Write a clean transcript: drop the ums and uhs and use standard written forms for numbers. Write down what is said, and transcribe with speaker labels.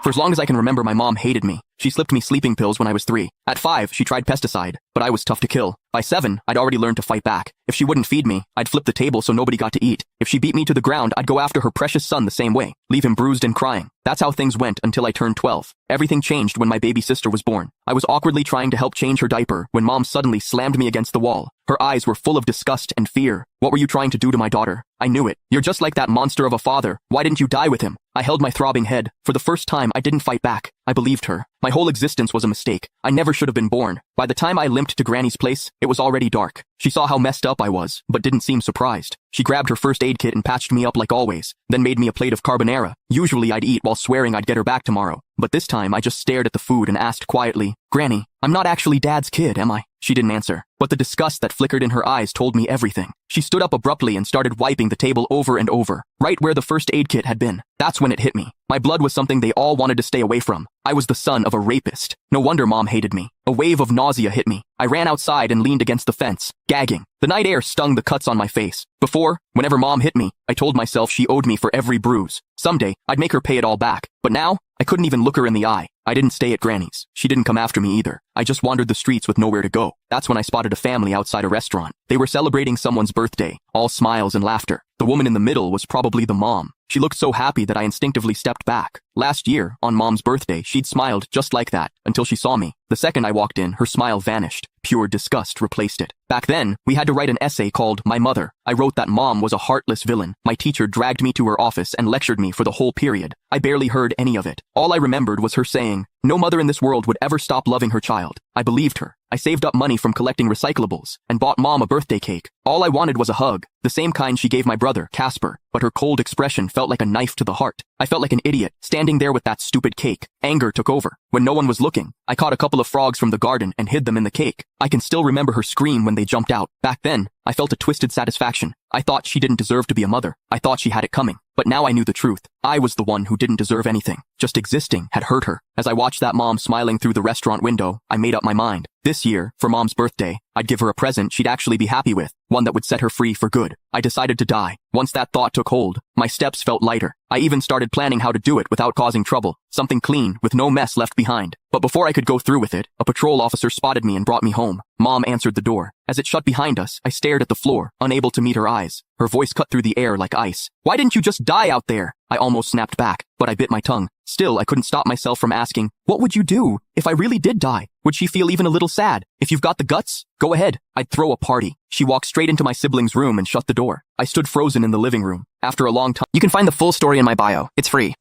Speaker 1: For as long as I can remember, my mom hated me. She slipped me sleeping pills when I was 3. At 5, she tried pesticide, but I was tough to kill. By 7, I'd already learned to fight back. If she wouldn't feed me, I'd flip the table so nobody got to eat. If she beat me to the ground, I'd go after her precious son the same way, leave him bruised and crying. That's how things went until I turned 12. Everything changed when my baby sister was born. I was awkwardly trying to help change her diaper when Mom suddenly slammed me against the wall. Her eyes were full of disgust and fear. What were you trying to do to my daughter? I knew it. You're just like that monster of a father. Why didn't you die with him? I held my throbbing head. For the first time, I didn't fight back. I believed her. My whole existence was a mistake. I never should have been born. By the time I limped to Granny's place, it was already dark. She saw how messed up I was, but didn't seem surprised. She grabbed her first aid kit and patched me up like always, then made me a plate of carbonara. Usually I'd eat while swearing I'd get her back tomorrow. But this time I just stared at the food and asked quietly, "Granny, I'm not actually Dad's kid, am I?" She didn't answer, but the disgust that flickered in her eyes told me everything. She stood up abruptly and started wiping the table over and over, right where the first aid kit had been. That's when it hit me. My blood was something they all wanted to stay away from. I was the son of a rapist. No wonder Mom hated me. A wave of nausea hit me. I ran outside and leaned against the fence, gagging. The night air stung the cuts on my face. Before, whenever Mom hit me, I told myself she owed me for every bruise. Someday, I'd make her pay it all back. But now, I couldn't even look her in the eye. I didn't stay at Granny's. She didn't come after me either. I just wandered the streets with nowhere to go. That's when I spotted a family outside a restaurant. They were celebrating someone's birthday, all smiles and laughter. The woman in the middle was probably the mom. She looked so happy that I instinctively stepped back. Last year, on Mom's birthday, she'd smiled just like that, until she saw me. The second I walked in, her smile vanished. Pure disgust replaced it. Back then, we had to write an essay called My Mother. I wrote that Mom was a heartless villain. My teacher dragged me to her office and lectured me for the whole period. I barely heard any of it. All I remembered was her saying, "No mother in this world would ever stop loving her child." I believed her. I saved up money from collecting recyclables and bought Mom a birthday cake. All I wanted was a hug, the same kind she gave my brother, Casper, but her cold expression felt like a knife to the heart. I felt like an idiot, standing there with that stupid cake. Anger took over. When no one was looking, I caught a couple of frogs from the garden and hid them in the cake. I can still remember her scream when they jumped out. Back then, I felt a twisted satisfaction. I thought she didn't deserve to be a mother. I thought she had it coming. But now I knew the truth. I was the one who didn't deserve anything. Just existing had hurt her. As I watched that mom smiling through the restaurant window, I made up my mind. This year, for Mom's birthday, I'd give her a present she'd actually be happy with, one that would set her free for good. I decided to die. Once that thought took hold, my steps felt lighter. I even started planning how to do it without causing trouble. Something clean, with no mess left behind. But before I could go through with it, a patrol officer spotted me and brought me home. Mom answered the door. As it shut behind us, I stared at the floor, unable to meet her eyes. Her voice cut through the air like ice. "Why didn't you just die out there?" I almost snapped back, but I bit my tongue. Still, I couldn't stop myself from asking, "What would you do if I really did die? Would she feel even a little sad? If you've got the guts, go ahead. I'd throw a party." She walked straight into my sibling's room and shut the door. I stood frozen in the living room. After a long time, you can find the full story in my bio. It's free.